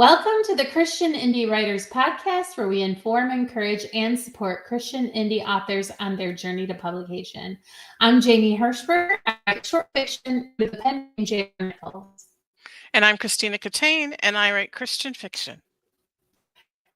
Welcome to the Christian Indie Writers Podcast, where we inform, encourage, and support Christian indie authors on their journey to publication. I'm Jamie Hirschberg. I write short fiction with the pen name J. Nichols. And I'm Christina Catane, and I write Christian fiction.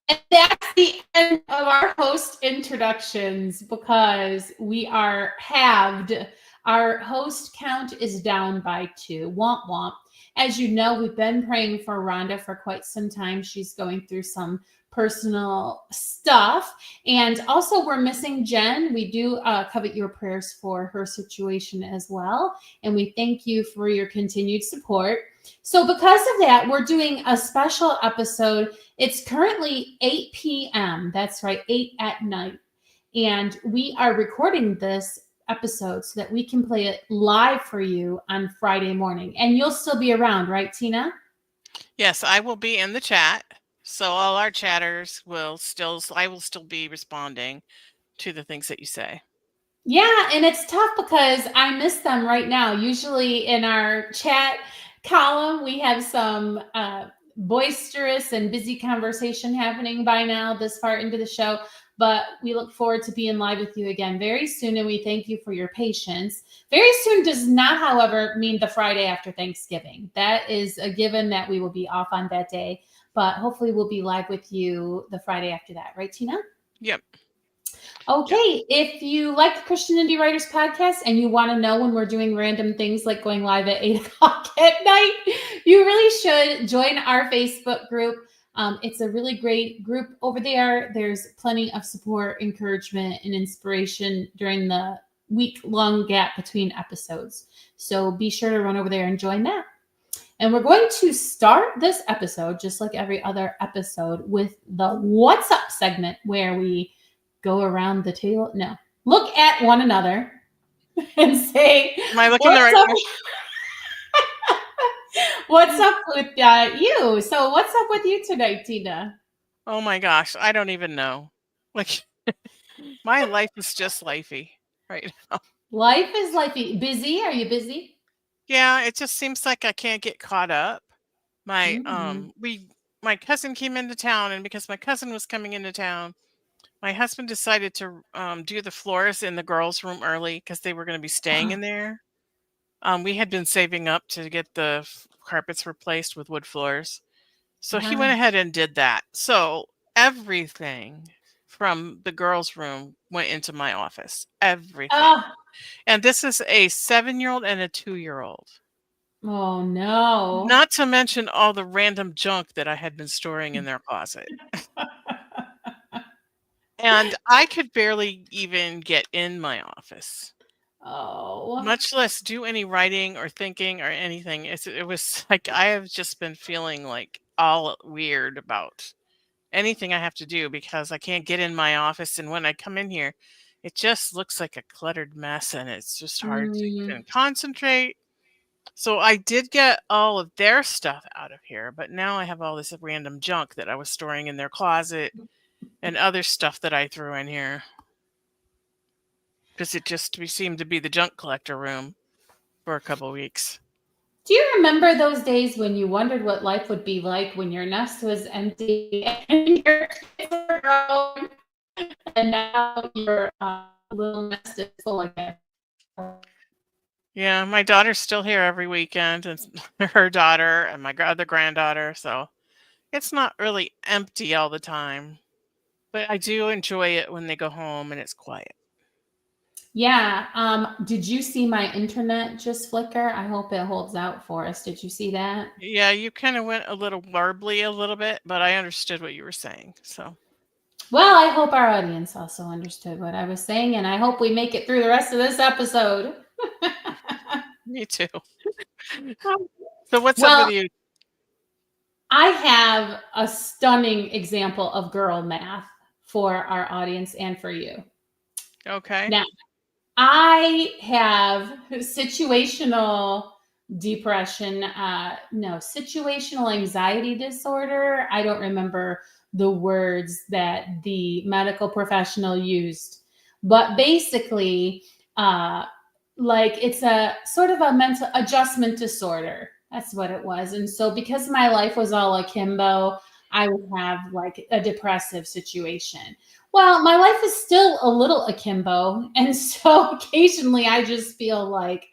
And that's the end of our host introductions because we are halved. Our host count is down by 2. Womp womp. As you know, we've been praying for Rhonda for quite some time. She's going through some personal stuff. And also, we're missing Jen. We do covet your prayers for her situation as well. And we thank you for your continued support. So because of that, we're doing a special episode. It's currently 8 p.m. That's right, 8 at night. And we are recording this episode so that we can play it live for you on Friday morning. And you'll still be around, right, Tina? Yes, I will be in the chat. So all our chatters I will still be responding to the things that you say. Yeah, and it's tough because I miss them right now. Usually in our chat column, we have some boisterous and busy conversation happening by now this far into the show. But we look forward to being live with you again very soon, and we thank you for your patience. Very soon does not, however, mean the Friday after Thanksgiving. That is a given that we will be off on that day, but hopefully we'll be live with you the Friday after that. Right, Tina? Yep. Okay, if you like the Christian Indie Writers Podcast and you want to know when we're doing random things like going live at 8 o'clock at night, you really should join our Facebook group. It's a really great group over there. There's plenty of support, encouragement, and inspiration during the week-long gap between episodes. So be sure to run over there and join that. And we're going to start this episode, just like every other episode, with the What's Up segment, where we go around the table. No, look at one another and say, am I looking the right way? What's up with you? So what's up with you tonight, Tina? Oh my gosh, I don't even know. Like, my life is just lifey right now. Life is lifey. Busy? Are you busy? Yeah, it just seems like I can't get caught up. My cousin came into town, and because my cousin was coming into town, my husband decided to do the floors in the girls' room early because they were going to be staying in there. We had been saving up to get the carpets replaced with wood floors. So he went ahead and did that. So everything from the girls' room went into my office. Everything. And this is a 7-year-old and a 2-year-old. Oh, no. Not to mention all the random junk that I had been storing in their closet. And I could barely even get in my office. Oh. Much less do any writing or thinking or anything. It was like I have just been feeling like all weird about anything I have to do because I can't get in my office. And when I come in here, it just looks like a cluttered mess and it's just hard to even concentrate. So I did get all of their stuff out of here, but now I have all this random junk that I was storing in their closet and other stuff that I threw in here. Because it just seemed to be the junk collector room for a couple weeks. Do you remember those days when you wondered what life would be like when your nest was empty and your kids were grown, and now your little nest is full again? Yeah, my daughter's still here every weekend, and her daughter and my other granddaughter, so it's not really empty all the time. But I do enjoy it when they go home and it's quiet. Yeah. Did you see my internet just flicker? I hope it holds out for us. Did you see that? Yeah, you kind of went a little warbly a little bit, but I understood what you were saying. So, well, I hope our audience also understood what I was saying, and I hope we make it through the rest of this episode. Me too. So what's up with you? I have a stunning example of girl math for our audience and for you. Okay. Now, I have situational depression, situational anxiety disorder. I don't remember the words that the medical professional used, but basically, like it's a sort of a mental adjustment disorder. That's what it was. And so because my life was all akimbo, I would have like a depressive situation. Well, my life is still a little akimbo. And so occasionally I just feel like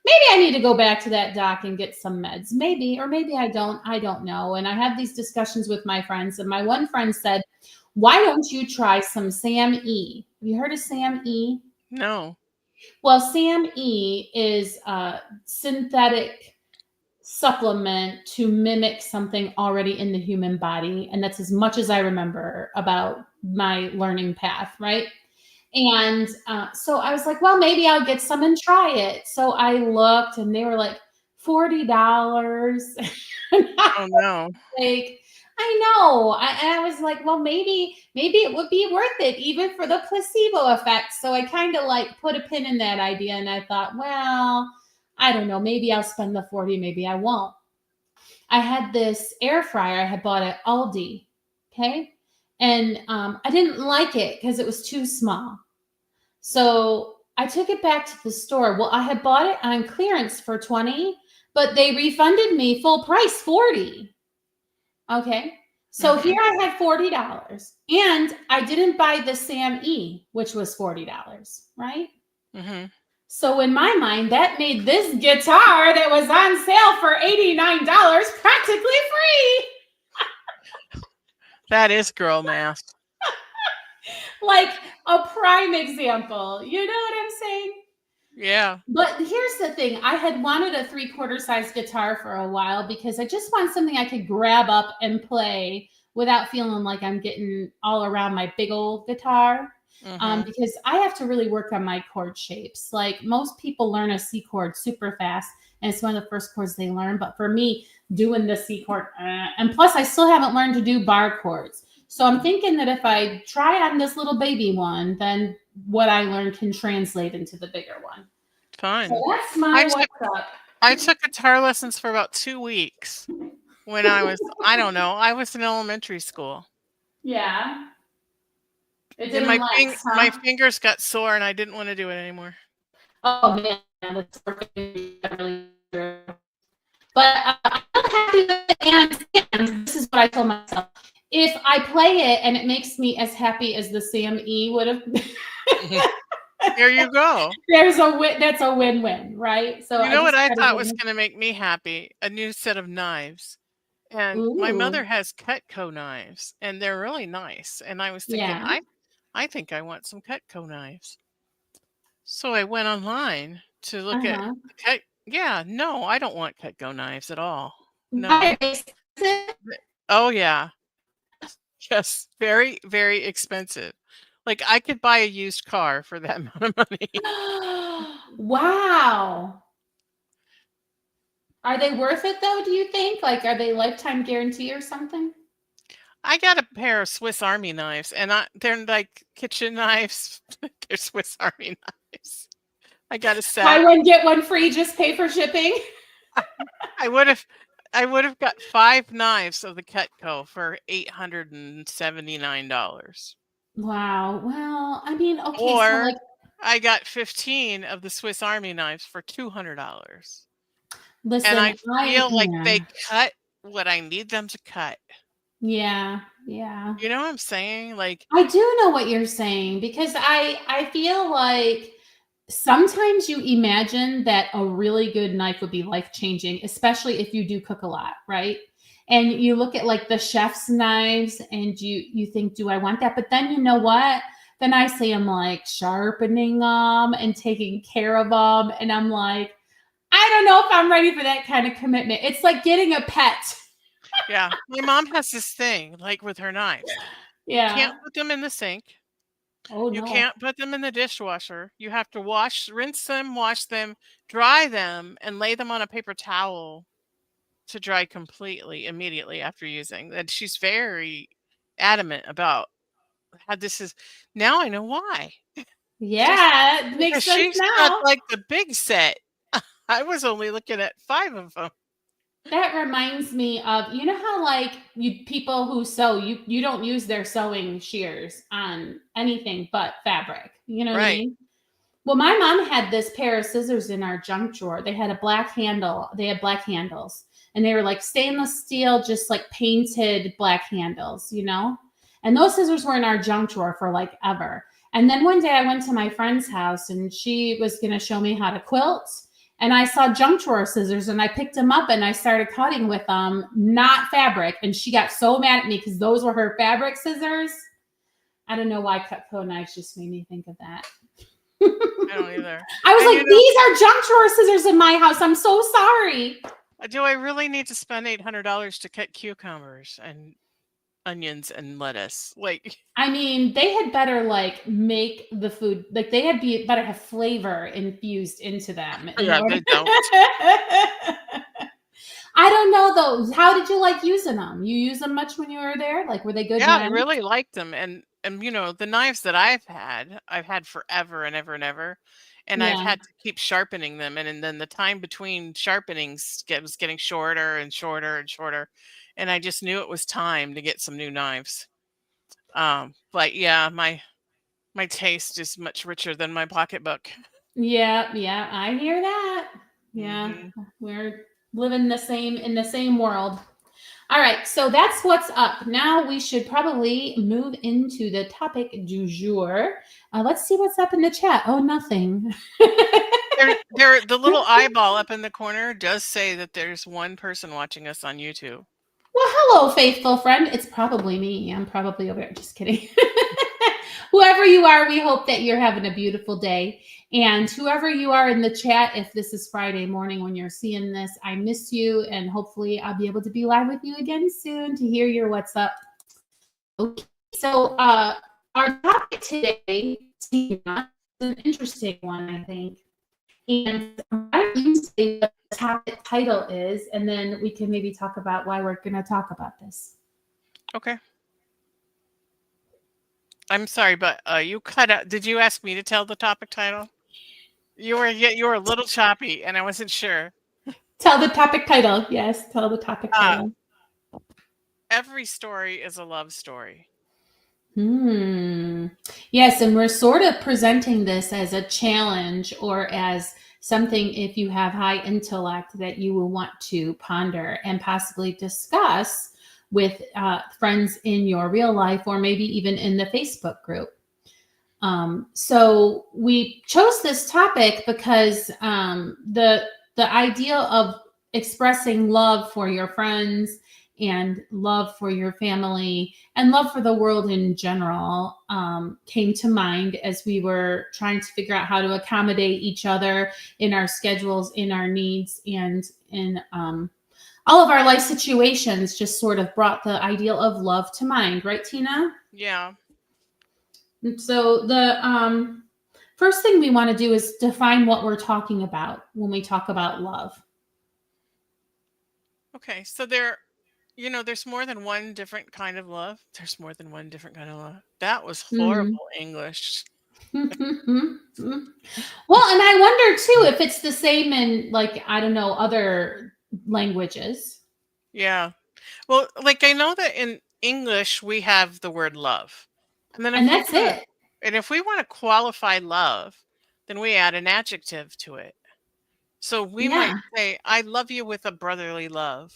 maybe I need to go back to that doc and get some meds. Maybe, or maybe I don't. I don't know. And I have these discussions with my friends. And my one friend said, why don't you try some SAM E? Have you heard of SAM E? No. Well, SAM E is a synthetic supplement to mimic something already in the human body. And that's as much as I remember about my learning path, right? And so I was like, well, maybe I'll get some and try it. So I looked and they were like $40. And I Oh no. like, I know. And I was like, well, maybe it would be worth it, even for the placebo effect. So I kind of like put a pin in that idea. And I thought, well, I don't know. Maybe I'll spend the 40, maybe I won't. I had this air fryer I had bought at Aldi. Okay. And I didn't like it because it was too small. So I took it back to the store. Well, I had bought it on clearance for 20, but they refunded me full price 40. Okay. So Mhm. here I had $40 and I didn't buy the Sam E, which was $40, right? Mhm. So in my mind, that made this guitar that was on sale for $89 practically free. That is girl math. Like a prime example. You know what I'm saying? Yeah. But here's the thing. I had wanted a 3/4 size guitar for a while because I just want something I could grab up and play without feeling like I'm getting all around my big old guitar. Mhm. Because I have to really work on my chord shapes. Like most people learn a C chord super fast, and it's one of the first chords they learn. But for me, doing the C chord, and plus I still haven't learned to do bar chords. So I'm thinking that if I try on this little baby one, then what I learned can translate into the bigger one. So Fun. that's I my took what's up. I took guitar lessons for about 2 weeks when I don't know, I was in elementary school. Yeah. It And didn't last, my huh? fingers got sore and I didn't want to do it anymore. Oh man, that's really true. But I'm happy with it, and this is what I told myself. If I play it and it makes me as happy as the Sam E would have, Mhm. There you go. there's a win. That's a win-win, right? So You I know what just I gotta thought give was me. gonna make me happy? A new set of knives. And my Ooh, mother has Cutco knives, and they're really nice. And I was thinking, yeah. I think I want some Cutco knives. So I went online to Uh look at huh. the Cut. Yeah, no, I don't want Cutco knives at all. No. Why are they expensive? Oh yeah, yes, very, very expensive. Like I could buy a used car for that amount of money. Wow. Are they worth it though? Do you think? Like, are they lifetime guarantee or something? I got a pair of Swiss Army knives, and they're like kitchen knives. They're Swiss Army knives. I got a Buy set. one, get one free, just pay for shipping. I would have I would have got 5 knives of the Cutco for $879. Wow. Well, I mean, okay, so Or like, I got 15 of the Swiss Army knives for $200. And listen, I feel like yeah, they cut what I need them to cut. yeah, yeah. You know what I'm saying? Like, I do know what you're saying because I feel like sometimes you imagine that a really good knife would be life changing, especially if you do cook a lot, right? And you look at like the chef's knives and you think, do I want that? But then you know what? Then I see them like sharpening them and taking care of them, and I'm like, I don't know if I'm ready for that kind of commitment. It's like getting a pet. yeah, my mom has this thing, like with her knives. You can't Yeah. put them in the sink. Oh You no. can't put them in the dishwasher. You have to rinse them, wash them, dry them, and lay them on a paper towel to dry completely immediately after using. And she's very adamant about how this is. Now I know why. She's Yeah, it makes because sense she's got now. like the big set. I was only looking at 5 of them. That reminds me of, you know how like you people who sew, you don't use their sewing shears on anything but fabric. You know what I Right. mean? Well, my mom had this pair of scissors in our junk drawer. They had a black handle. They had black handles. and they were like stainless steel, just like painted black handles, you know? And those scissors were in our junk drawer for like ever. And then one day I went to my friend's house and she was going to show me how to quilt. And I saw junk drawer scissors and I picked them up and I started cutting with them, not fabric. And she got so mad at me because those were her fabric scissors. I don't know why Cutco knives just made me think of that. I don't either. I was And like, these are junk drawer scissors in my house. I'm so sorry. do I really need to spend $800 to cut cucumbers and onions and lettuce? Like, I mean, they had better like make the food, like they had better have flavor infused into them. yeah, they don't. I don't know though. How did you like using them? You use them much when you were there? Like, were they good? Yeah, I knives? really liked them, and the knives that I've had forever and ever and ever, and I've Yeah. had to keep sharpening them, and then the time between sharpenings was getting shorter and shorter and shorter, and I just knew it was time to get some new knives. But yeah, my taste is much richer than my pocketbook. Yeah, yeah, I hear that. Yeah, we're living in the same world. All right, so that's what's up. Now we should probably move into the topic du jour. Let's see what's up in the chat. Oh, nothing. The little eyeball up in the corner does say that there's one person watching us on YouTube. Well, hello, faithful friend. It's probably me. I'm probably over there. Just kidding. Whoever you are, we hope that you're having a beautiful day. And whoever you are in the chat, if this is Friday morning when you're seeing this, I miss you. And hopefully I'll be able to be live with you again soon to hear your what's up. Okay. So our topic today, Tina, is an interesting one, I think. And why don't you say what the topic title is, and then we can maybe talk about why we're going to talk about this. Okay. I'm sorry, but you cut out. Did you ask me to tell the topic title? You were a little choppy, and I wasn't sure. Tell the topic title. Yes, tell the topic title. Every story is a love story. Yes, and we're sort of presenting this as a challenge or as something, if you have high intellect, that you will want to ponder and possibly discuss with friends in your real life or maybe even in the Facebook group. So we chose this topic because the idea of expressing love for your friends and love for your family and love for the world in general came to mind as we were trying to figure out how to accommodate each other in our schedules, in our needs, and in all of our life situations. Just sort of brought the ideal of love to mind, right, Tina? Yeah. So the first thing we want to do is define what we're talking about when we talk about love. Okay, so there's more than one different kind of love. There's more than one different kind of love. That was horrible English. Well, and I wonder too if it's the same in, like, I don't know, other languages. Yeah. Well, like I know that in English we have the word love. And then that's it. And if we want to qualify love, then we add an adjective to it. So we might say, I love you with a brotherly love,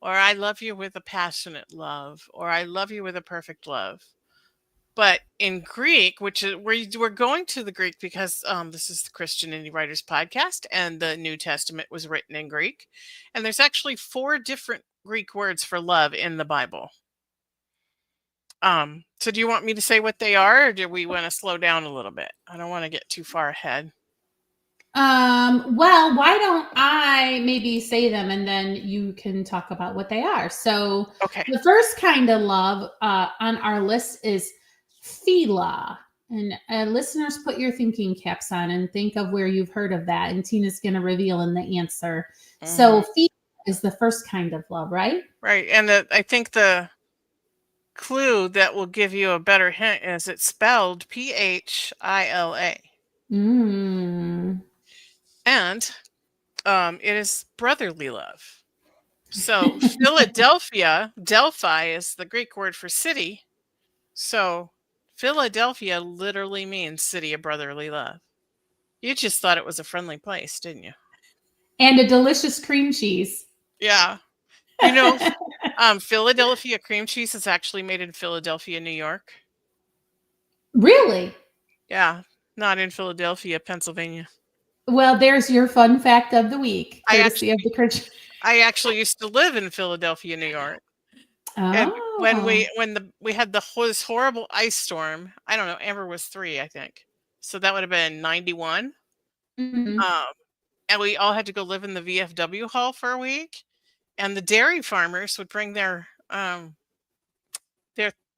or I love you with a passionate love, or I love you with a perfect love. But in Greek, which is we're going to the Greek because this is the Christian Indie Writers Podcast, and the New Testament was written in Greek. And there's actually 4 different Greek words for love in the Bible. So do you want me to say what they are, or do we want to slow down a little bit? I don't want to get too far ahead. Well, why don't I maybe say them and then you can talk about what they are. So Okay. The first kind of love on our list is philia. And listeners, put your thinking caps on and think of where you've heard of that. And Tina's going to reveal in the answer. So philia is the first kind of love, right? Right. And I think the clue that will give you a better hint is it's spelled Phila. And it is brotherly love. So Philadelphia, Delphi is the Greek word for city. So Philadelphia literally means city of brotherly love. You just thought it was a friendly place, didn't you? And a delicious cream cheese. Yeah. Philadelphia cream cheese is actually made in Philadelphia, New York. Really? Yeah, not in Philadelphia, Pennsylvania. Well, there's your fun fact of the week, I courtesy of actually the Kirch. I actually used to live in Philadelphia, New York. And when Oh. we had this horrible ice storm, I don't know, Amber was 3, I think. So that would have been 91. Mhm. Um, and we all had to go live in the VFW hall for a week. And the dairy farmers would bring their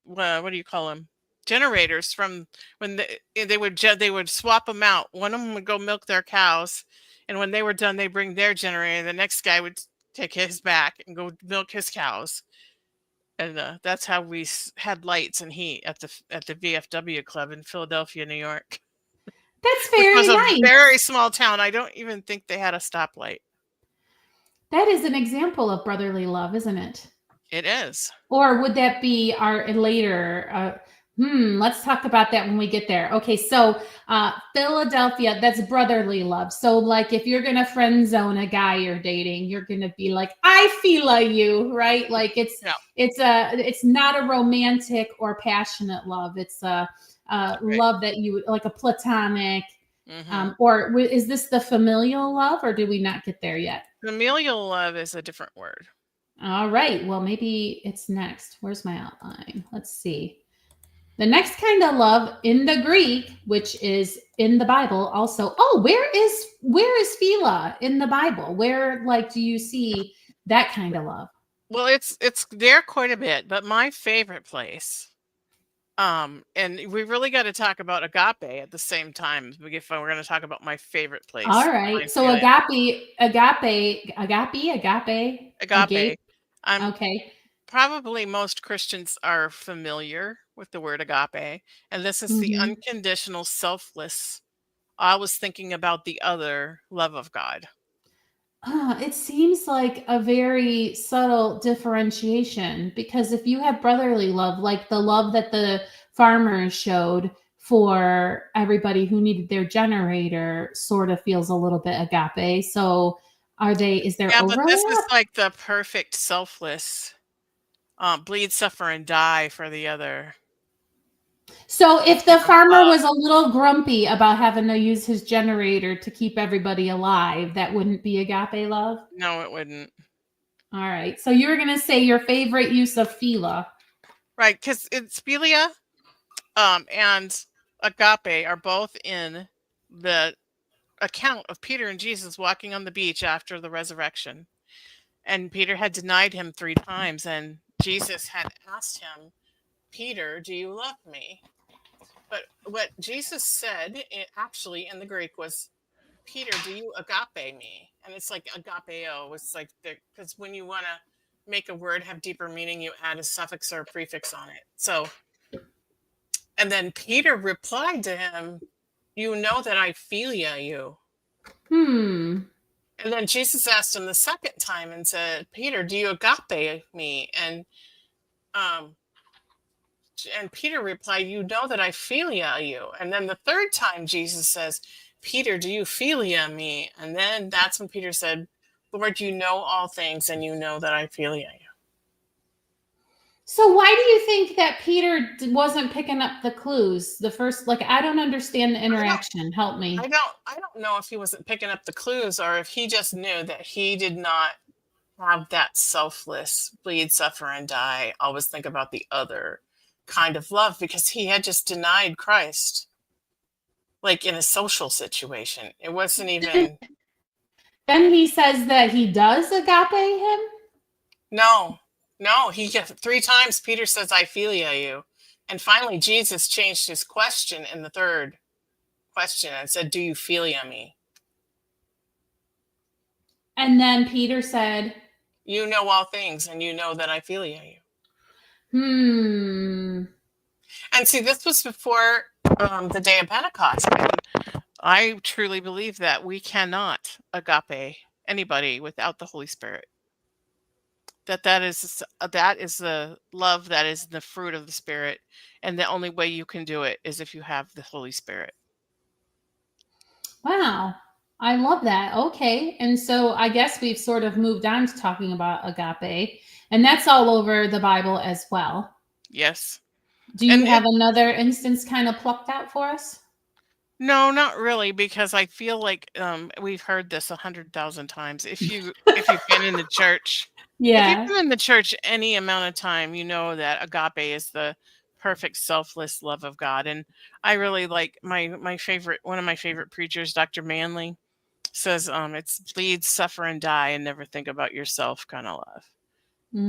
what do you call them, generators from when they would swap them out. One of them would go milk their cows, and when they were done, they bring their generator. The next guy would take his back and go milk his cows, and that's how we had lights and heat at the VFW club in Philadelphia, New York, That's which very was a nice. very small town. I don't even think they had a stoplight. That is an example of brotherly love, isn't it? It is. Or would that be our later? Let's talk about that when we get there. Okay, so Philadelphia, that's brotherly love. So, like, if you're gonna friend zone a guy you're dating, you're gonna be like, "I feel like you," right? Like Yeah. it's not a romantic or passionate love. It's a Right. love that you like a platonic. Hmm. Or is this the familial love, or did we not get there yet? Familial love is a different word. All right. Well, maybe it's next. Where's my outline? Let's see. The next kind of love in the Greek, which is in the Bible also. Oh, where is philia in the Bible? Where like do you see that kind of love? Well, it's there quite a bit, but my favorite place, and we really got to talk about agape at the same time if we're going to talk about my favorite All place to right. find So philia. agape. Agape. I'm Okay. Probably most Christians are familiar with the word agape, and this is the Mhm. unconditional, selfless, always thinking about the other love of God. It seems like a very subtle differentiation because if you have brotherly love, like the love that the farmers showed for everybody who needed their generator, sort of feels a little bit agape. So, is there Yeah, but this is overlap? like the perfect selfless, bleed, suffer, and die for the other So, if the type of farmer love. was a little grumpy about having to use his generator to keep everybody alive, that wouldn't be agape love? No, it wouldn't. All right. So, you're going to say your favorite use of phila. Right, because it's philia, and agape are both in the account of Peter and Jesus walking on the beach after the resurrection. And Peter had denied him 3 times, and Jesus had asked him, Peter, do you love me? But what Jesus said, actually in the Greek, was, Peter, do you agape me? And it's like agapeo. It's like because when you want to make a word have deeper meaning, you add a suffix or a prefix on it. So, and then Peter replied to him, you know that I philia you. Hmm. And then Jesus asked him the second time and said, Peter, do you agape me? Um, and Peter replied, you know that I philia you. And then the third time Jesus says, Peter, do you philia me? And then that's when Peter said, Lord, you know all things and you know that I philia you. So why do you think that Peter wasn't picking up the clues? The first, like, I don't understand the I don't interaction. Help I me. don't I don't know if he wasn't picking up the clues or if he just knew that he did not have that selfless bleed, suffer, and die, always think about the other kind of love because he had just denied Christ, like in a social situation. It wasn't even, Then he says that he does agape him. no, no, 3 times Peter says, I philia you. And finally, Jesus changed his question in the third question and said, do you philia me? And then Peter said, You know all things and you know that I philia you. hmm. And see, this was before the day of Pentecost. I truly believe that we cannot agape anybody without the Holy Spirit. That is the love that is the fruit of the Spirit, and the only way you can do it is if you have the Holy Spirit. Wow. I love that. Okay. And so I guess we've sort of moved on to talking about agape, and that's all over the Bible as well. Yes. Do you And have another instance kind of plucked out for us? no, not really, because I feel like we've heard this 100,000 times. If you've been in the church, if you've Yeah. been in the church any amount of time, you know that agape is the perfect selfless love of God. And I really like my favorite one of my favorite preachers, Dr. Manley, says it's bleed, suffer, and die, and never think about yourself kind of love.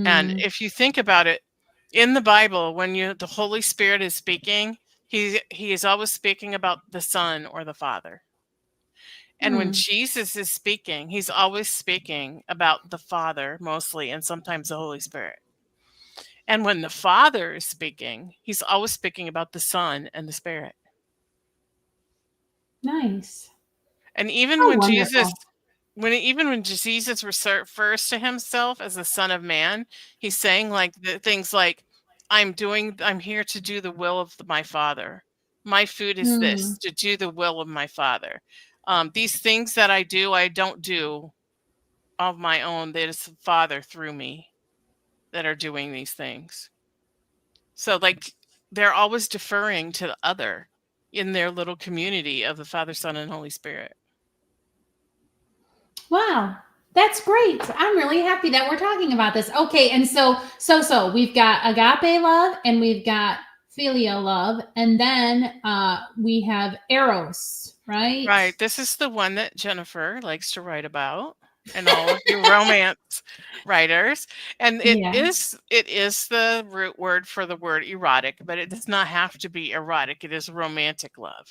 And Mm, if you think about it, in the Bible, when the Holy Spirit is speaking, he is always speaking about the Son or the Father. And when mm. Jesus is speaking, he's always speaking about the Father mostly, and sometimes the Holy Spirit. And when the Father is speaking, he's always speaking about the Son and the Spirit. Nice. And even Oh, when Jesus wonderful. when Jesus refers to himself as the Son of Man, he's saying like things like, I'm here to do the will of my Father. My food is Mm. this, to do the will of my Father. These things that I don't do of my own. That is the Father through me that are doing these things. So like they're always deferring to the other in their little community of the Father, Son, and Holy Spirit. Wow. That's great. I'm really happy that we're talking about this. Okay, and so we've got agape love and we've got filial love, and then we have eros, right? Right. This is the one that Jennifer likes to write about, and all of you romance writers. And Yeah. it is the root word for the word erotic, but it does not have to be erotic. It is romantic love.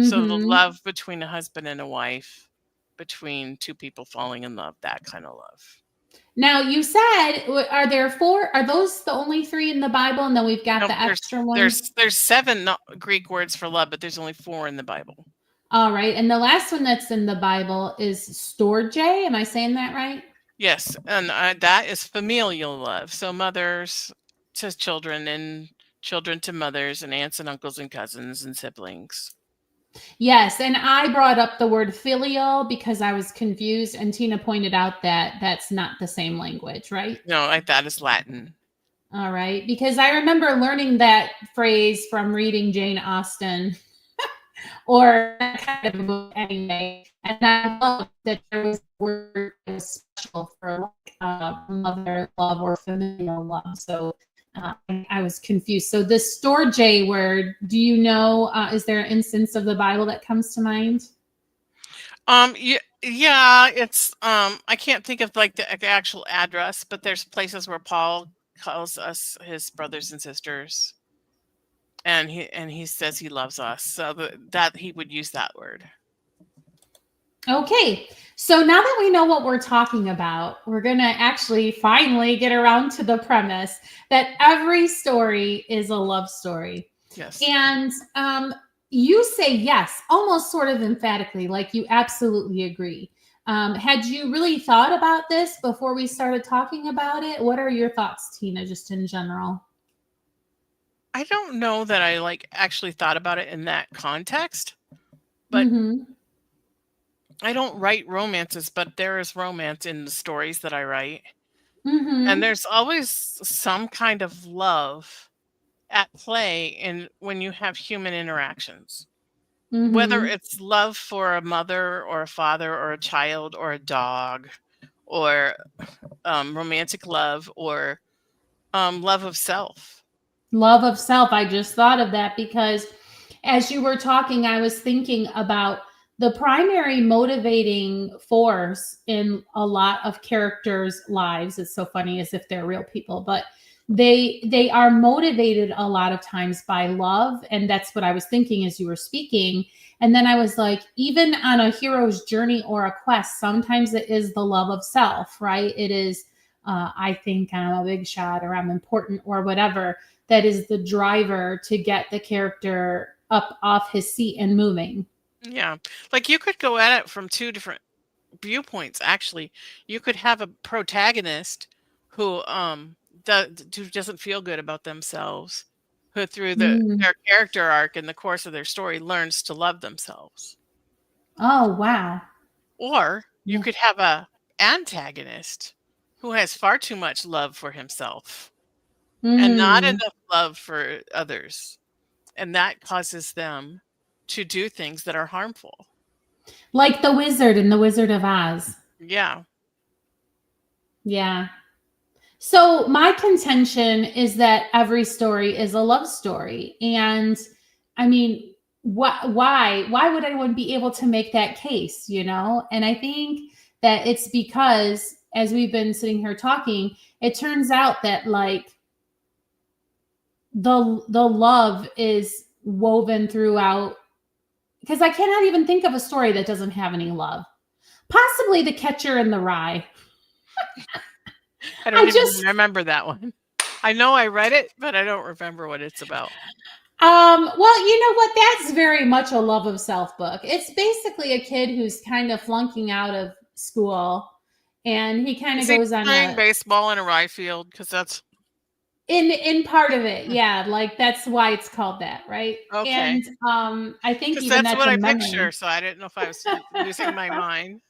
So the Mm-hmm. love between a husband and a wife, between two people falling in love, that kind of love. Now you said, are there four? Are those the only three in the Bible? And then we've got Nope, the extra ones. there's seven Greek words for love, but there's only four in the Bible. All right. And the last one that's in the Bible is storge. Am I saying that right? Yes, and that is familial love. So mothers to children, and children to mothers, and aunts and uncles and cousins and siblings. Yes. And I brought up the word filial because I was confused. And Tina pointed out that that's not the same language, right? No, like that is Latin. All right. Because I remember learning that phrase from reading Jane Austen or that kind of a book anyway. And I love that there was a word that was special for like mother love or familial love. So I was confused. So the storge word, do you know, is there an instance of the Bible that comes to mind? Yeah, yeah, it's I can't think of like the actual address, but there's places where Paul calls us his brothers and sisters, and he says he loves us, so that he would use that word. Okay, so now that we know what we're talking about, we're going to actually finally get around to the premise that every story is a love story. Yes. And you say yes, almost sort of emphatically, like you absolutely agree. Had you really thought about this before we started talking about it? What are your thoughts, Tina, just in general? I don't know that I like actually thought about it in that context, but Mm-hmm. I don't write romances, but there is romance in the stories that I write. And Mm-hmm. there's always some kind of love at play in when you have human interactions. Whether Mm-hmm. it's love for a mother or a father or a child or a dog, or romantic love, or love of self. Love of self. I just thought of that because as you were talking, I was thinking about the primary motivating force in a lot of characters' lives. It's so funny as if they're real people, but they are motivated a lot of times by love. And that's what I was thinking as you were speaking. And then I was like, even on a hero's journey or a quest, sometimes it is the love of self, right? It is I think I'm a big shot or I'm important or whatever that is the driver to get the character up off his seat and moving. Yeah. Like you could go at it from two different viewpoints, actually. You could have a protagonist who who doesn't feel good about themselves, who through Mm. their character arc in the course of their story learns to love themselves. Oh, wow. Or you Yeah. could have a antagonist who has far too much love for himself and not Mm. enough love for others. And that causes them to do things that are harmful. Like the wizard in The Wizard of Oz. Yeah. Yeah. So my contention is that every story is a love story. And I mean, why would anyone be able to make that case, you know? And I think that it's because as we've been sitting here talking, it turns out that like the love is woven throughout, because I cannot even think of a story that doesn't have any love. Possibly The Catcher in the Rye. I I don't even just remember that one. I know I read it, but I don't remember what it's about. Well, you know what? That's very much a love of self book. It's basically a kid who's kind of flunking out of school, and he kind of Is he goes on playing a baseball in a rye field? Because that's in part of it, yeah, like that's why it's called that, right? okay. And I think Because even that's that's what a I picture. memory. So I didn't know if I was losing my mind.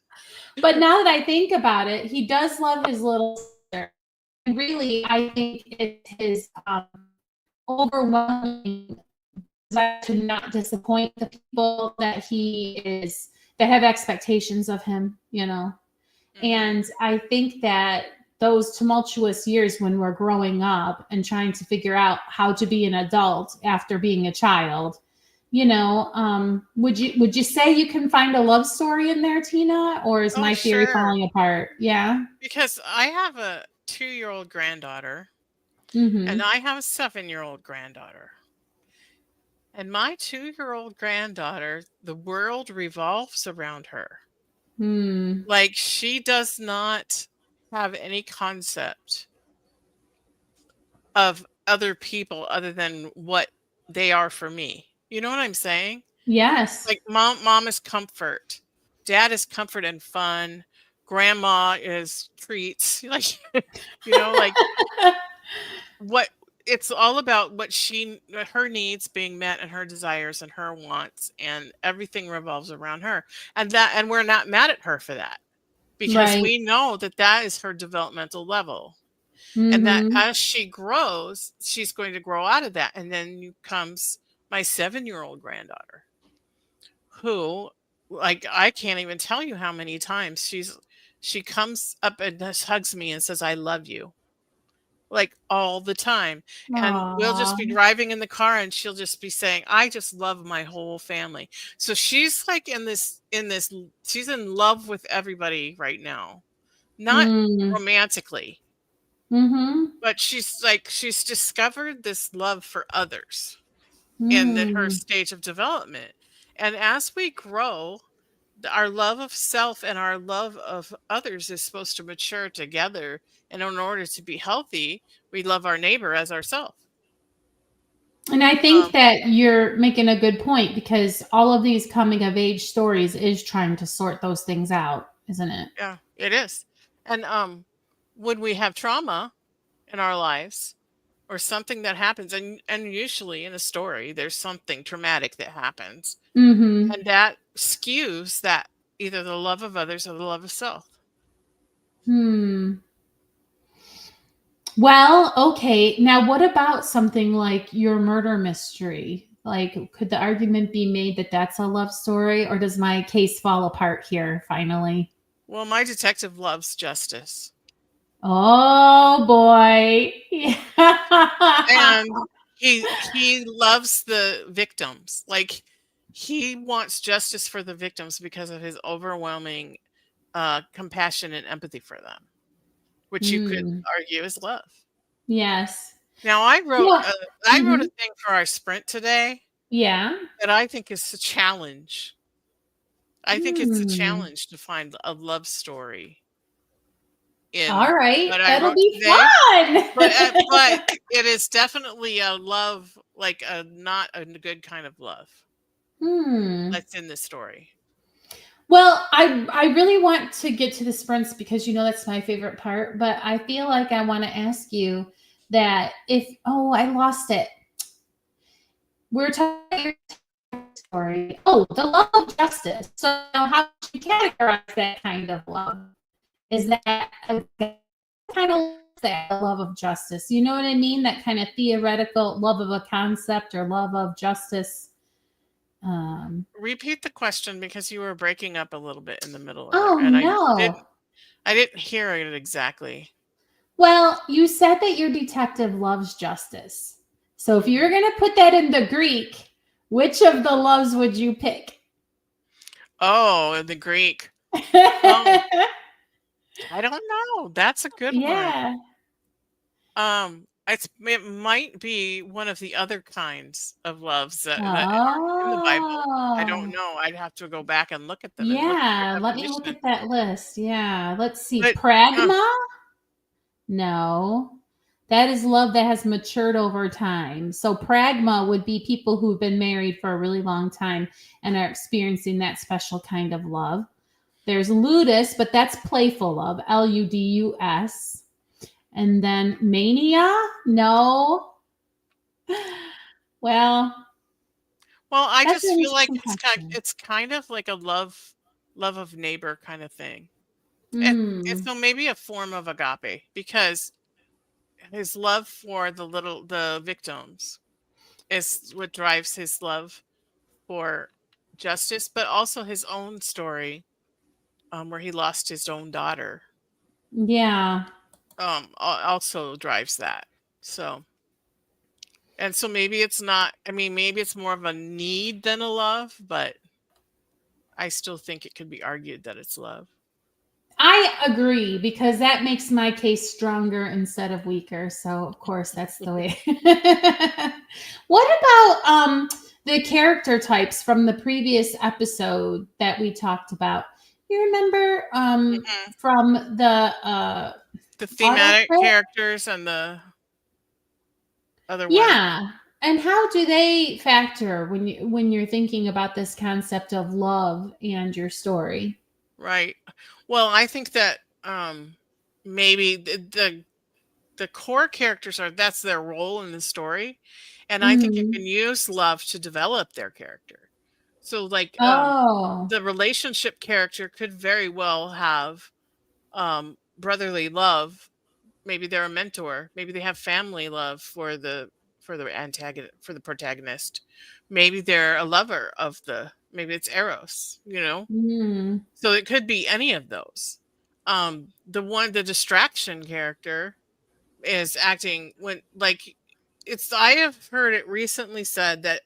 But now that I think about it, he does love his little sister. And really, I think it's his overwhelming desire to not disappoint the people that have expectations of him, you know. And I think that those tumultuous years when we're growing up and trying to figure out how to be an adult after being a child, you know, would you say you can find a love story in there, Tina, or is Oh, my theory sure. falling apart? Yeah. Because I have a 2-year-old granddaughter and Mm-hmm. I have a 7-year-old granddaughter. And my 2-year-old granddaughter, the world revolves around her. Hmm. Like she does not have any concept of other people other than what they are for me. You know what I'm saying? Yes. Like mom is comfort. Dad is comfort and fun. Grandma is treats. Like like what it's all about what her needs being met and her desires and her wants and everything revolves around her. And we're not mad at her for that because Right. we know that that is her developmental level. And that Mm-hmm. as she grows, she's going to grow out of that. And then comes my 7-year-old granddaughter, who, like, I can't even tell you how many times she comes up and just hugs me and says, "I love you." Like all the time. And we'll just Aw. be driving in the car and she'll just be saying, "I just love my whole family." So she's like she's in love with everybody right now. Not Mm. romantically, Mm-hmm. but she's discovered this love for others in her Mm. stage of development. And as we grow, our love of self and our love of others is supposed to mature together. And in order to be healthy, we love our neighbor as ourselves. And I Um, think that you're making a good point because all of these coming of age stories is trying to sort those things out, isn't it? yeah, it is. And when we have trauma in our lives or something that happens, and usually in a story, there's something traumatic that happens, Mm-hmm. and that skews that either the love of others or the love of self. Hmm. Well, okay. Now, what about something like Your Murder Mystery? Like, could the argument be made that that's a love story, or does my case fall apart here finally? Well, my detective loves justice. Oh boy. Yeah. And he loves the victims. Like he wants justice for the victims because of his overwhelming compassion and empathy for them, which you could Hmm. argue is love. Yes. Now Well, I wrote mhm. a thing for our sprint today Yeah. that I think is a challenge. I think it's a Hmm. challenge to find a love story in All right. what I That'll wrote be today. fun. But it is definitely a love, like a not a good kind of love Hmm. that's in this story. Well, I really want to get to the sprints because you know that's my favorite part, but I feel like I want to ask you that if I lost it. We're talking story. Oh, the love of justice. So how you categorize that kind of love? Is that kind of that love of justice? You know what I mean? That kind of theoretical love of a concept or love of justice. Repeat the question because you were breaking up a little bit in the middle of it, Oh and no. I didn't hear it exactly. Well, you said that your detective loves justice. So if you're going to put that in the Greek, which of the loves would you pick? Oh, in the Greek. Oh, I don't know. That's a good one. Yeah. It might be one of the other kinds of loves that aren't in the Bible. I don't Oh. know. I'd have to go back and look at them and look at Yeah, their let me look definition. at that list. Yeah, let's see. But Pragma? No. That is love that has matured over time. So pragma would be people who've been married for a really long time and are experiencing that special kind of love. There's ludus, but that's playful love, Ludus. And then mania? No. Well, I that's just an feel like interesting question. it's kind of like a love of neighbor kind of thing. And Mm. so maybe a form of agape because his love for the victims is what drives his love for justice, but also his own story, where he lost his own daughter, Yeah. also drives that. So, and so maybe it's not. I mean, maybe it's more of a need than a love, but I still think it could be argued that it's love. I agree because that makes my case stronger instead of weaker. So of course that's the way. What about the character types from the previous episode that we talked about? You remember Mhm. from the The auto thematic crit? characters and the other one, Yeah. And how do they factor when you're thinking about this concept of love and your story? right? Well, I think that maybe the core characters are that's their role in the story, and I think you Mhm. can use love to develop their character. So, like, Oh. the relationship character could very well have brotherly love. Maybe they're a mentor. Maybe they have family love for the antagonist for the protagonist. Maybe they're a lover of the maybe it's Eros, you know? Mm. So it could be any of those. The distraction character is acting when like it's I have heard it recently said that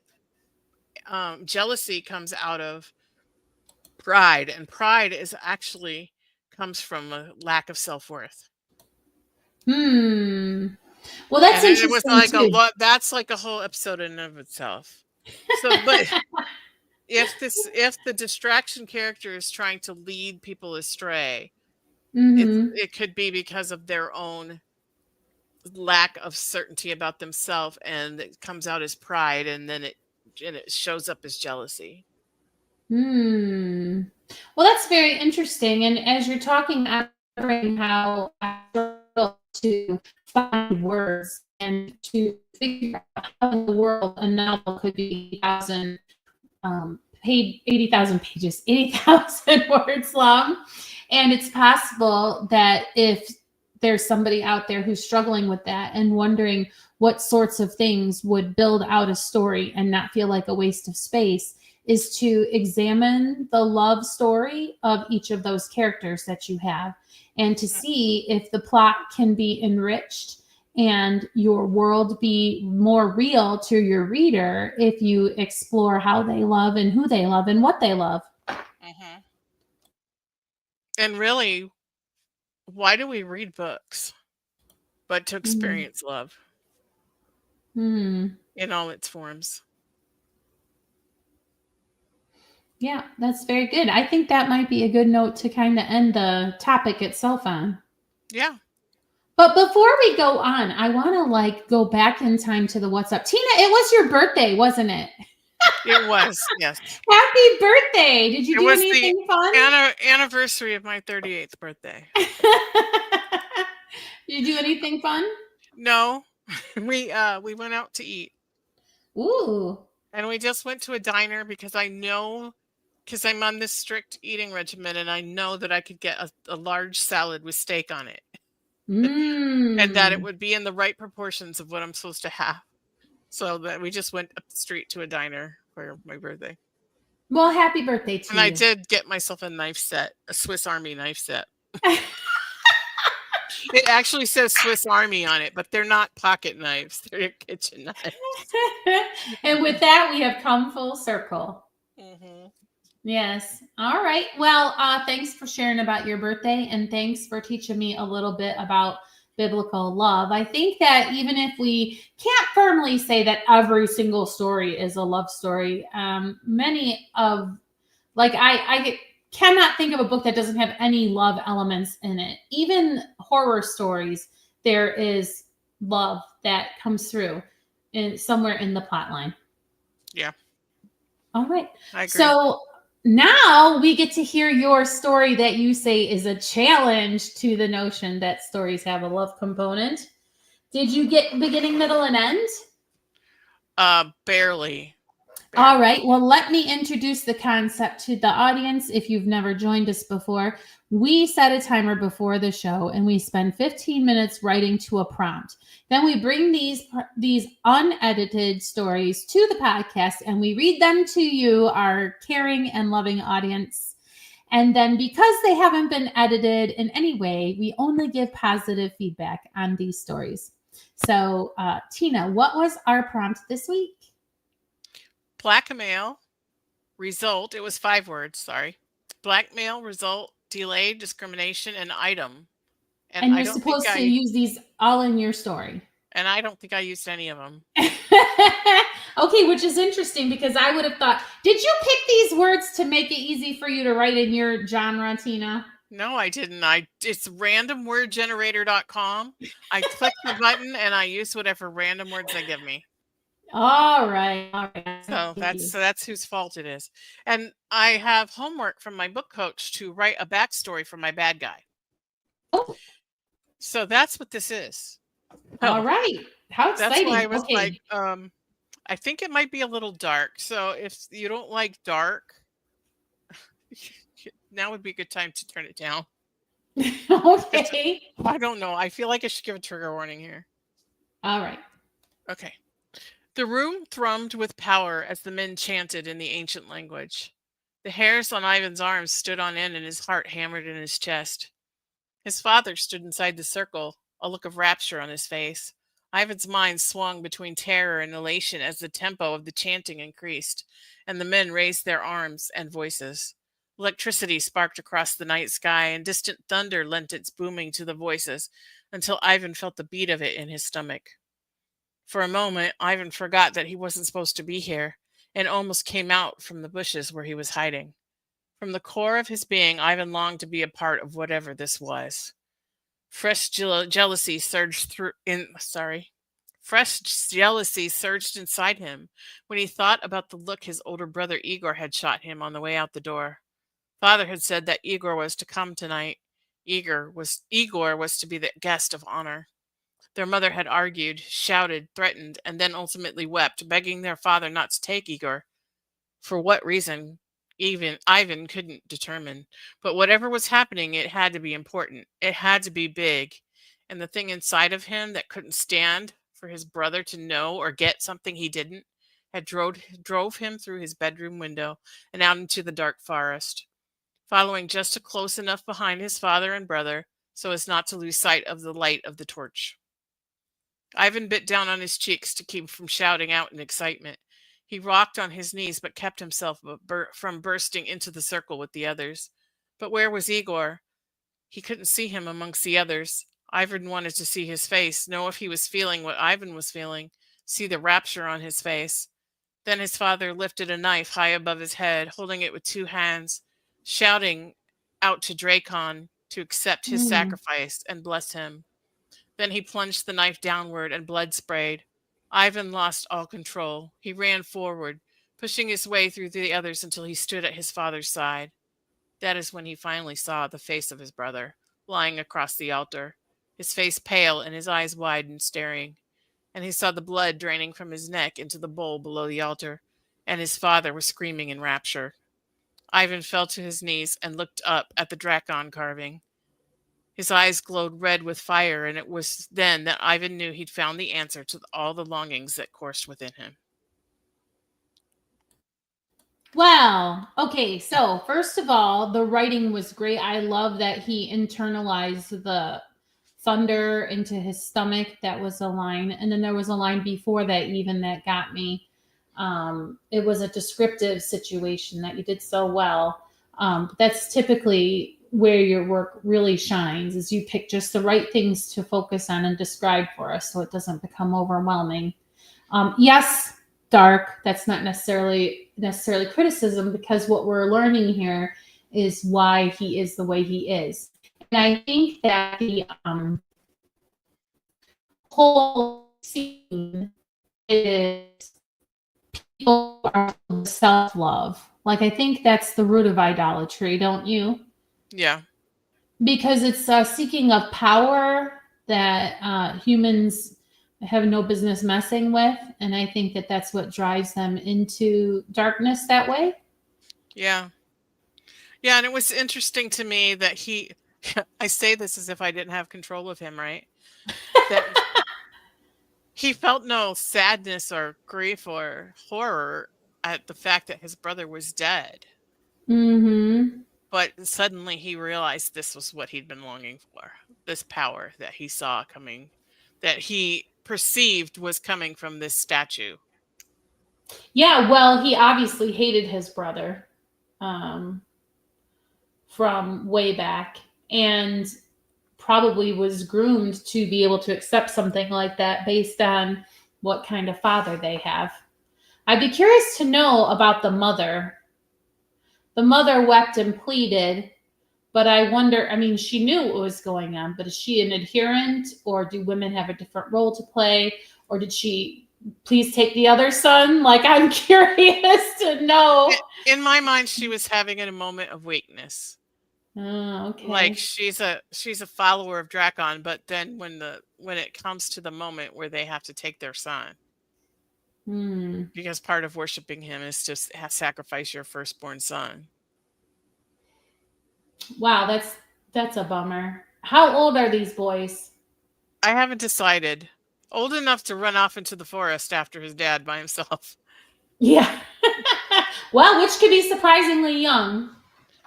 jealousy comes out of pride, and pride is actually comes from a lack of self-worth. Hmm. Well, that's And it was interesting like a too. lot that's like a whole episode in and of itself. So, but if the distraction character is trying to lead people astray, Mhm. it could be because of their own lack of certainty about themselves, and it comes out as pride, and then it shows up as jealousy. Hmm. Well, that's very interesting. And as you're talking, I'm wondering how I struggle to find words and to figure out how in the world a novel could be 80,000 80,000 pages, 80,000 words long. And it's possible that if there's somebody out there who's struggling with that and wondering what sorts of things would build out a story and not feel like a waste of space, is to examine the love story of each of those characters that you have and to see if the plot can be enriched and your world be more real to your reader if you explore how they love and who they love and what they love. Hmm. And really, why do we read books but to Mm. experience love Hmm. in all its forms? Yeah, that's very good. I think that might be a good note to kind of end the topic itself on. Yeah, But before we go on, I want to like go back in time to the what's up. Tina, it was your birthday, wasn't it? it was. Yes, Happy birthday. Did you it do was the anything fun? anniversary of my 38th birthday. Did you do anything fun? No, we went out to eat, Ooh. and we just went to a diner because I know because I'm on this strict eating regimen, and I know that I could get a large salad with steak on it, and that it Mm. would be in the right proportions of what I'm supposed to have. So that we just went up the street to a diner for my birthday. Well, happy birthday to And I you. did get myself a knife set, a Swiss Army knife set. It actually says Swiss Army on it, but they're not pocket knives. They're kitchen knives. And with that, we have come full circle. Hmm. Yes. All right. Well, thanks for sharing about your birthday, and thanks for teaching me a little bit about biblical love. I think that even if we can't firmly say that every single story is a love story, many of like cannot think of a book that doesn't have any love elements in it. Even horror stories, there is love that comes through in somewhere in the plot line. Yeah, All right. I agree. So now we get to hear your story that you say is a challenge to the notion that stories have a love component. Did you get beginning, middle, and end? Barely. All right. Well, let me introduce the concept to the audience. If you've never joined us before, we set a timer before the show and we spend 15 minutes writing to a prompt. Then we bring these unedited stories to the podcast and we read them to you, our caring and loving audience. And then because they haven't been edited in any way, we only give positive feedback on these stories. So, Tina, what was our prompt this week? Blackmail, result, it was 5 words, sorry. Blackmail, result, delayed, discrimination, and item. And you're supposed to use these all in your story. And I don't think I used any of them. Okay, which is interesting because I would have thought, did you pick these words to make it easy for you to write in your genre, Tina? No, I didn't. It's randomwordgenerator.com. I click the button and I use whatever random words they give me. All right. So that's whose fault it is. And I have homework from my book coach to write a backstory for my bad guy. Oh. So that's what this is. All right. How exciting. That's why I was like, I think it might be a little dark. So if you don't like dark, now would be a good time to turn it down. Okay. I don't know. I feel like I should give a trigger warning here. All right. Okay. The room thrummed with power as the men chanted in the ancient language. The hairs on Ivan's arms stood on end and his heart hammered in his chest. His father stood inside the circle, a look of rapture on his face. Ivan's mind swung between terror and elation as the tempo of the chanting increased, and the men raised their arms and voices. Electricity sparked across the night sky, and distant thunder lent its booming to the voices until Ivan felt the beat of it in his stomach. For a moment, Ivan forgot that he wasn't supposed to be here, and almost came out from the bushes where he was hiding. From the core of his being, Ivan longed to be a part of whatever this was. Fresh jealousy surged inside him when he thought about the look his older brother Igor had shot him on the way out the door. Father had said that Igor was to come tonight. Igor was to be the guest of honor. Their mother had argued, shouted, threatened, and then ultimately wept, begging their father not to take Igor. For what reason, even Ivan couldn't determine. But whatever was happening, it had to be important. It had to be big. And the thing inside of him that couldn't stand for his brother to know or get something he didn't had drove him through his bedroom window and out into the dark forest, following just close enough behind his father and brother so as not to lose sight of the light of the torch. Ivan bit down on his cheeks to keep from shouting out in excitement. He rocked on his knees but kept himself from bursting into the circle with the others. But where was Igor? He couldn't see him amongst the others. Ivan wanted to see his face, know if he was feeling what Ivan was feeling, see the rapture on his face. Then his father lifted a knife high above his head, holding it with 2 hands, shouting out to Dracon to accept his sacrifice and bless him. Then he plunged the knife downward and blood sprayed. Ivan lost all control. He ran forward, pushing his way through the others until he stood at his father's side. That is when he finally saw the face of his brother, lying across the altar, his face pale and his eyes wide and staring. And he saw the blood draining from his neck into the bowl below the altar, and his father was screaming in rapture. Ivan fell to his knees and looked up at the Drakon carving. His eyes glowed red with fire, and it was then that Ivan knew he'd found the answer to all the longings that coursed within him. Well, okay, so first of all, the writing was great. I love that he internalized the thunder into his stomach. That was a line. And then there was a line before that, even that got me. It was a descriptive situation that you did so well. That's typically where your work really shines, is you pick just the right things to focus on and describe for us so it doesn't become overwhelming. Yes, dark, that's not necessarily criticism, because what we're learning here is why he is the way he is. And I think that the whole scene is people are self-love. Like, I think that's the root of idolatry, don't you? Yeah. Because it's a seeking of power that humans have no business messing with. And I think that that's what drives them into darkness that way. Yeah. Yeah, and it was interesting to me that he I say this as if I didn't have control of him, right? That he felt no sadness or grief or horror at the fact that his brother was dead. Mm-hmm. But suddenly he realized this was what he'd been longing for. This power that he saw coming, that he perceived was coming from this statue. Yeah, well, he obviously hated his brother from way back, and probably was groomed to be able to accept something like that based on what kind of father they have. I'd be curious to know about the mother. The mother wept and pleaded, but I wonder, I mean, she knew what was going on, but is she an adherent, or do women have a different role to play? Or did she please take the other son? Like, I'm curious to know. In my mind, she was having a moment of weakness. Oh, okay. Like she's a follower of Drakon, but then when it comes to the moment where they have to take their son, because part of worshiping him is to sacrifice your firstborn son. Wow, that's a bummer. How old are these boys? I haven't decided. Old enough to run off into the forest after his dad by himself. Yeah. Well, which could be surprisingly young.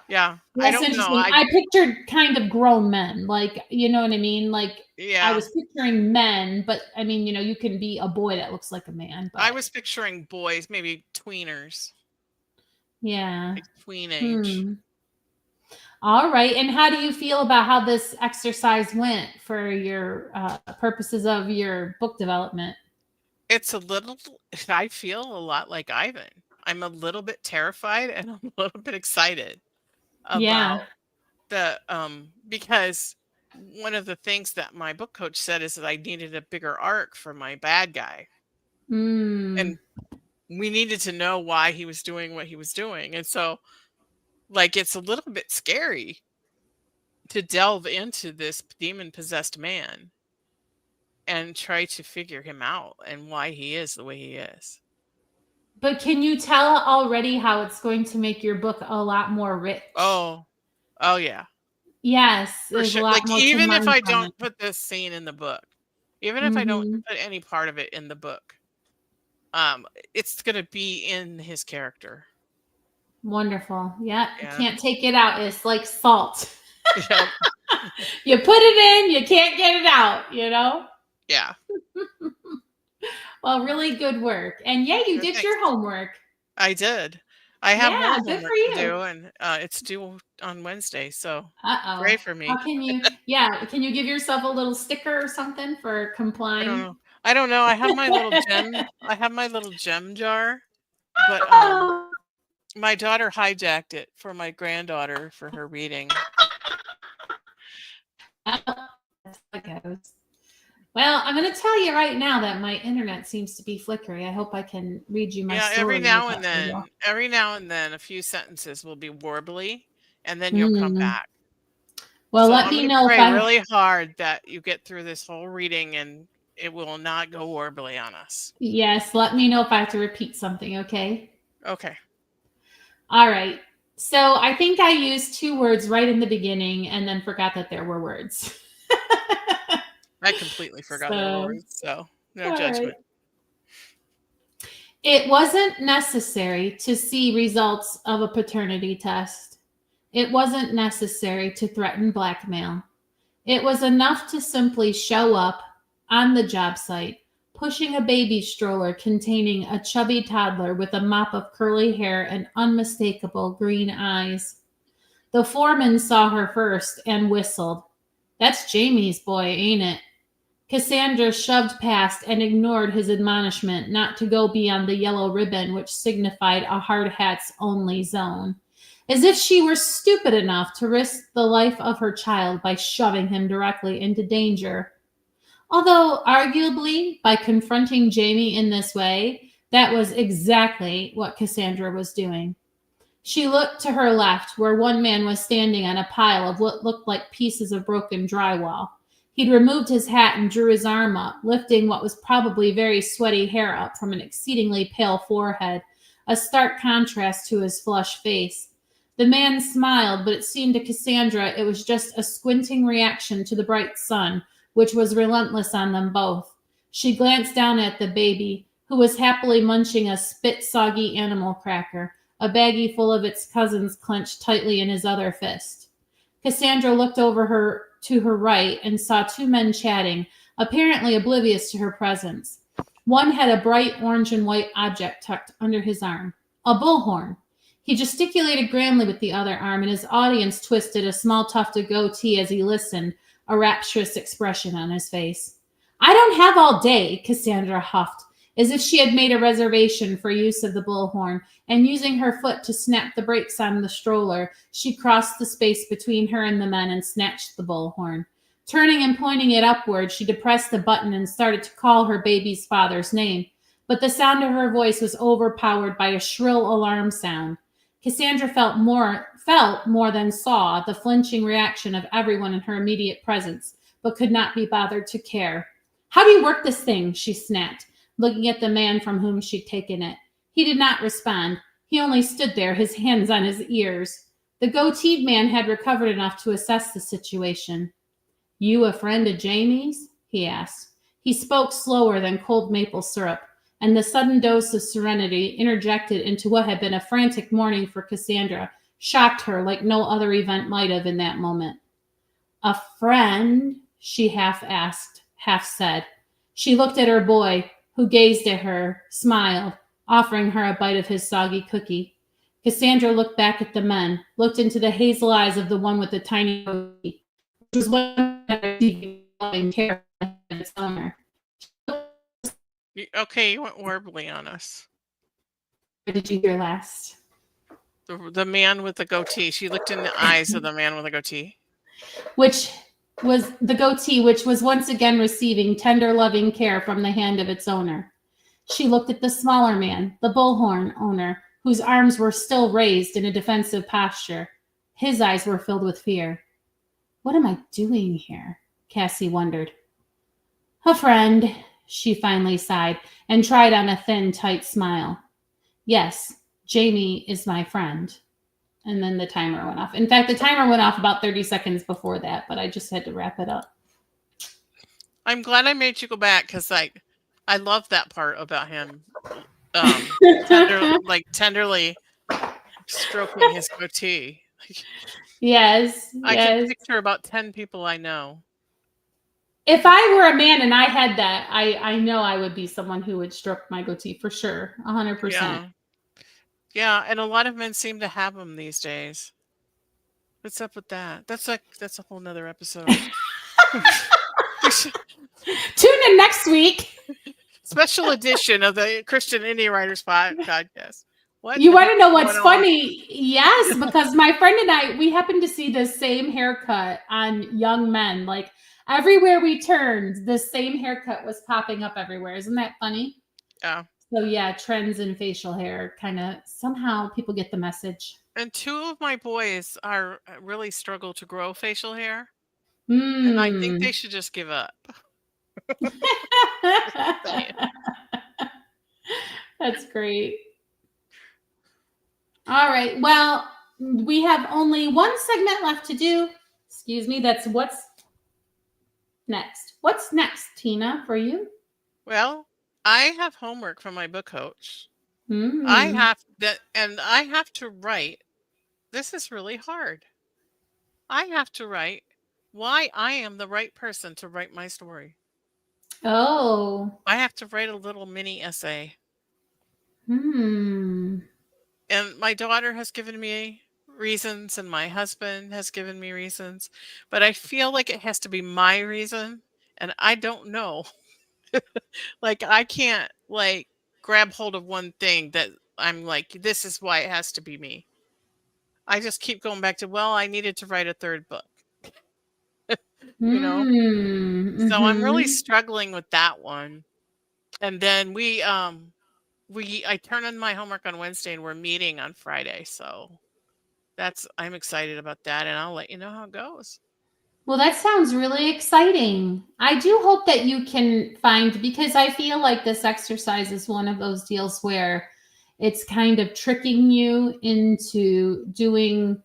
Yeah. That's I don't interesting. know. I pictured kind of grown men, like, you know what I mean? Like, Yeah. I was picturing men, but I mean, you know, you can be a boy that looks like a man. But I was picturing boys, maybe tweeners. yeah. Like tween age. All right. And how do you feel about how this exercise went for your purposes of your book development? It's a little, I feel a lot like Ivan. I'm a little bit terrified and I'm a little bit excited Yeah. about the because one of the things that my book coach said is that I needed a bigger arc for my bad guy. And we needed to know why he was doing what he was doing. And so, like, it's a little bit scary to delve into this demon possessed man and try to figure him out and why he is the way he is. But can you tell already how it's going to make your book a lot more rich? Oh yeah. Yes, For there's a sure. lot Like, more to even if mine I from don't it. put this scene in the book, even if I don't put any part of it in the book, it's gonna be in his character. Wonderful. Yeah, you Yeah. can't take it out. It's like salt. Yep. You put it in, you can't get it out, you know? Yeah. Well, really good work. And yeah, you Yeah, did thanks. your homework. I did. I have Yeah, more good homework for to you. do, and it's due on Wednesday, so Uh-oh. pray for me. How can you, yeah, can you give yourself a little sticker or something for I complying? don't know. I don't know. I have my little gem jar, but Oh, my daughter hijacked it for my granddaughter for her reading. that's how it goes. Well, I'm going to tell you right now that my internet seems to be flickering. I hope I can read you my Yeah, story. every now and then a few sentences will be warbly, and then you'll come back. Well, So let I'm me gonna know if pray I really hard that you get through this whole reading and it will not go warbly on us. Yes, let me know if I have to repeat something, okay? Okay. All right. So I think I used 2 words right in the beginning and then forgot that there were words. I completely forgot there were So, words, so no all right. judgment. It wasn't necessary to see results of a paternity test. It wasn't necessary to threaten blackmail. It was enough to simply show up on the job site, pushing a baby stroller containing a chubby toddler with a mop of curly hair and unmistakable green eyes. The foreman saw her first and whistled. That's Jamie's boy, ain't it? Cassandra shoved past and ignored his admonishment not to go beyond the yellow ribbon which signified a hard hats only zone, as if she were stupid enough to risk the life of her child by shoving him directly into danger. Although, arguably, by confronting Jamie in this way, that was exactly what Cassandra was doing. She looked to her left, where one man was standing on a pile of what looked like pieces of broken drywall. He'd removed his hat and drew his arm up, lifting what was probably very sweaty hair up from an exceedingly pale forehead, a stark contrast to his flushed face. The man smiled, but it seemed to Cassandra it was just a squinting reaction to the bright sun, which was relentless on them both. She glanced down at the baby, who was happily munching a spit soggy animal cracker, a baggie full of its cousins clenched tightly in his other fist. Cassandra looked over her to her right and saw 2 men chatting, apparently oblivious to her presence. One had a bright orange and white object tucked under his arm, a bullhorn. He gesticulated grandly with the other arm, and his audience twisted a small tuft of goatee as he listened, a rapturous expression on his face. I don't have all day, Cassandra huffed, as if she had made a reservation for use of the bullhorn, and using her foot to snap the brakes on the stroller, she crossed the space between her and the men and snatched the bullhorn. Turning and pointing it upward, she depressed the button and started to call her baby's father's name. But the sound of her voice was overpowered by a shrill alarm sound. Cassandra felt more than saw the flinching reaction of everyone in her immediate presence, but could not be bothered to care. How do you work this thing? She snapped, looking at the man from whom she'd taken it. He did not respond. He only stood there, his hands on his ears. The goateed man had recovered enough to assess the situation. You a friend of Jamie's? He asked. He spoke slower than cold maple syrup, and the sudden dose of serenity interjected into what had been a frantic morning for Cassandra shocked her like no other event might have in that moment. A friend? She half asked, half said. She looked at her boy, who gazed at her, smiled, offering her a bite of his soggy cookie. Cassandra looked back at the men, looked into the hazel eyes of the one with the tiny goatee, which was one loving care of its owner. Okay, you went warbly on us. What did you hear last? The man with the goatee. She looked in the eyes of the man with the goatee. Which was the goatee, which was once again receiving tender, loving care from the hand of its owner. She looked at the smaller man, the bullhorn owner, whose arms were still raised in a defensive posture. His eyes were filled with fear. What am I doing here? Cassie wondered. A friend, she finally sighed, and tried on a thin, tight smile. Yes, Jamie is my friend. And then the timer went off. In fact, the timer went off about 30 seconds before that, but I just had to wrap it up. I'm glad I made you go back because I love that part about him. Tenderly stroking his goatee. Yes. I can picture about 10 people I know. If I were a man and I had that, I know I would be someone who would stroke my goatee for sure. 100%. Yeah, and a lot of men seem to have them these days. What's up with that? That's a whole nother episode. Tune in next week. Special edition of the Christian Indie Writers podcast. What you want to know what's funny? Yes, because my friend and I, we happened to see the same haircut on young men. Like everywhere we turned, the same haircut was popping up everywhere. Isn't that funny? Yeah. So yeah, trends in facial hair kind of somehow people get the message. And 2 of my boys are really struggle to grow facial hair. And I think they should just give up. That's great. All right. Well, we have only one segment left to do. Excuse me. That's what's next. What's next, Tina, for you? Well, I have homework from my book coach. I Mm. have that, and I have to write. This is really hard. I have to write why I am the right person to write my story. Oh. I have to write a little mini essay. Hmm. And my daughter has given me reasons, and my husband has given me reasons, but I feel like it has to be my reason, and I don't know. Like, I can't, like, grab hold of one thing that I'm like, "This is why it has to be me." I just keep going back to, "Well, I needed to write a 3rd book," you know? Hmm. So I'm really Mm-hmm. struggling with that one. And then I turn in my homework on Wednesday, and we're meeting on Friday, so I'm excited about that, and I'll let you know how it goes. Well, that sounds really exciting. I do hope that you can find, because I feel like this exercise is one of those deals where it's kind of tricking you into doing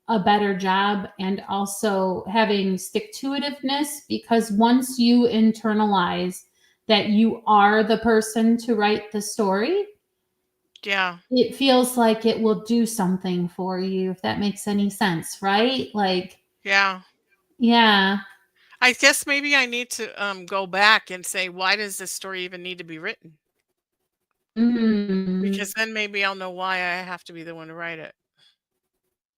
a better job and also having stick to itiveness, because once you internalize that you are the person to write the story, Yeah. it feels like it will do something for you, if that makes any sense, right? Like, Yeah. yeah. I guess maybe I need to go back and say, why does this story even need to be written? Mm. Because then maybe I'll know why I have to be the one to write it.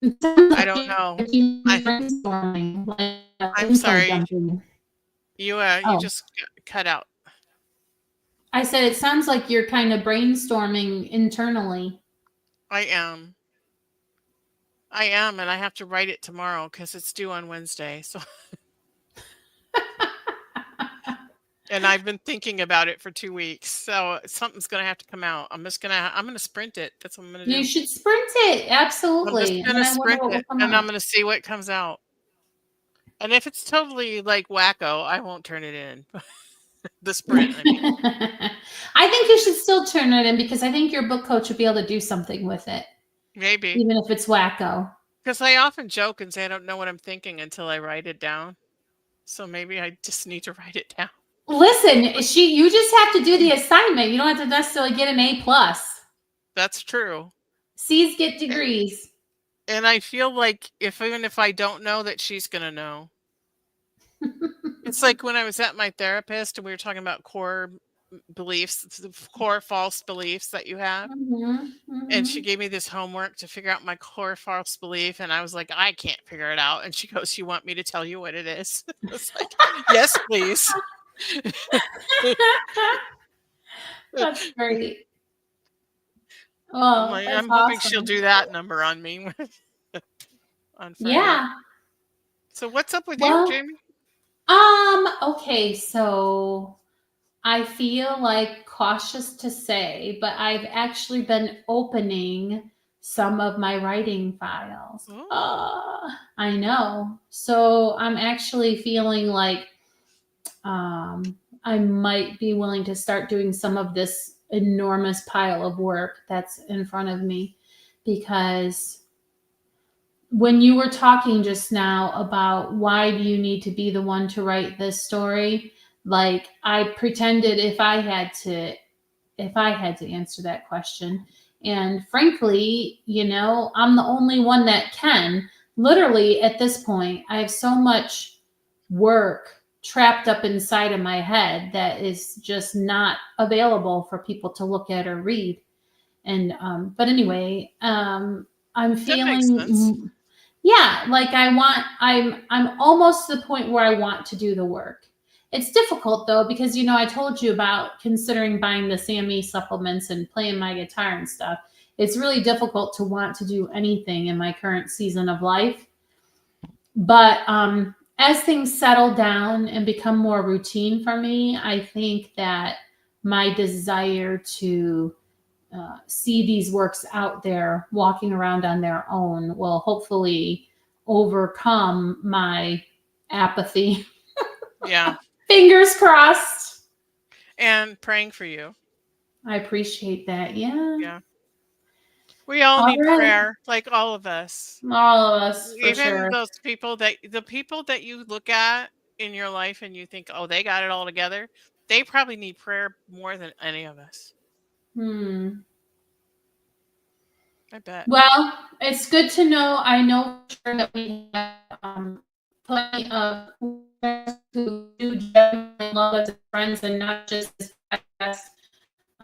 It sounds I like don't know. you're I brainstorming, like I'm info sorry. dumping. You Oh, just cut out. I said it sounds like you're kind of brainstorming internally. I am. I am, and I have to write it tomorrow because it's due on Wednesday. So, and I've been thinking about it for 2 weeks. So something's gonna have to come out. I'm gonna sprint it. That's what I'm gonna You do. should sprint it, I'm just absolutely. And then gonna I wonder sprint what will it, come and I'm out. gonna see what comes out. And if it's totally like wacko, I won't turn it in. The sprint, I mean. I think you should still turn it in, because I think your book coach would be able to do something with it, Maybe. even if it's wacko. Because I often joke and say I don't know what I'm thinking until I write it down. So maybe I just need to write it down. Listen, you just have to do the assignment. You don't have to necessarily get an A plus. That's true. C's get A- degrees. And I feel like even if I don't know, that she's gonna know. It's like when I was at my therapist and we were talking about core beliefs, the core false beliefs that you have. Mhm, And she mhm. gave me this homework to figure out my core false belief. And I was like, I can't figure it out. And she goes, "You want me to tell you what it is?" I was like, "Yes, please." That's great. I'm Oh, like, that's I'm hoping she'll awesome. do that number on me on Friday. Yeah. So what's up with you, Well, Jamie? okay, so I feel like cautious to say, but I've actually been opening some of my writing files. Oh, I know. So I'm actually feeling like I might be willing to start doing some of this enormous pile of work that's in front of me, because when you were talking just now about why do you need to be the one to write this story, like I pretended if I had to answer that question. And frankly, I'm the only one that can. Literally, at this point, I have so much work trapped up inside of my head that is just not available for people to look at or read. And but anyway, I'm that makes sense. feeling, yeah, like I'm almost to the point where I want to do the work. It's difficult though, because I told you about considering buying the Sammy supplements and playing my guitar and stuff. It's really difficult to want to do anything in my current season of life. But as things settle down and become more routine for me, I think that my desire to see these works out there walking around on their own will hopefully overcome my apathy. Yeah. Fingers crossed. And praying for you. I appreciate that. Yeah. Yeah. We all All need right. prayer, like all of us. All of us, for Even sure. those people that you look at in your life and you think, oh, they got it all together. They probably need prayer more than any of us. I bet. Well, it's good to know. I know for sure that we have plenty of friends who do genuinely love us as friends and not just as podcast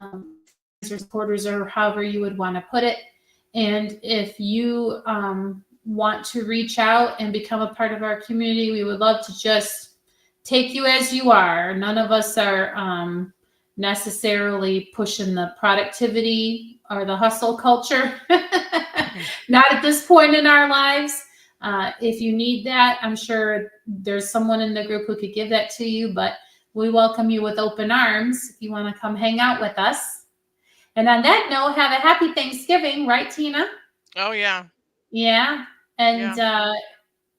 or supporters or however you would want to put it. And if you want to reach out and become a part of our community, we would love to just take you as you are. None of us are necessarily pushing the productivity or the hustle culture. Not at this point in our lives. If you need that, I'm sure there's someone in the group who could give that to you, but we welcome you with open arms if you want to come hang out with us. And on that note, have a happy Thanksgiving, right, Tina? Oh yeah. Yeah. And Yeah.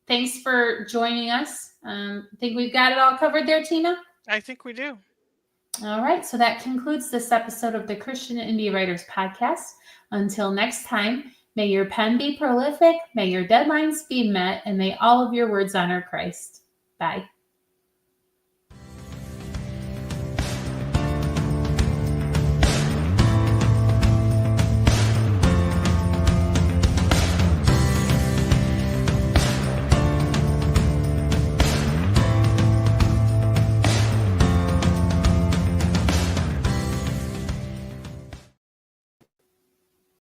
thanks for joining us. I think we've got it all covered there, Tina. I think we do. All right. So that concludes this episode of the Christian Indie Writers Podcast. Until next time, may your pen be prolific, may your deadlines be met, and may all of your words honor Christ. Bye.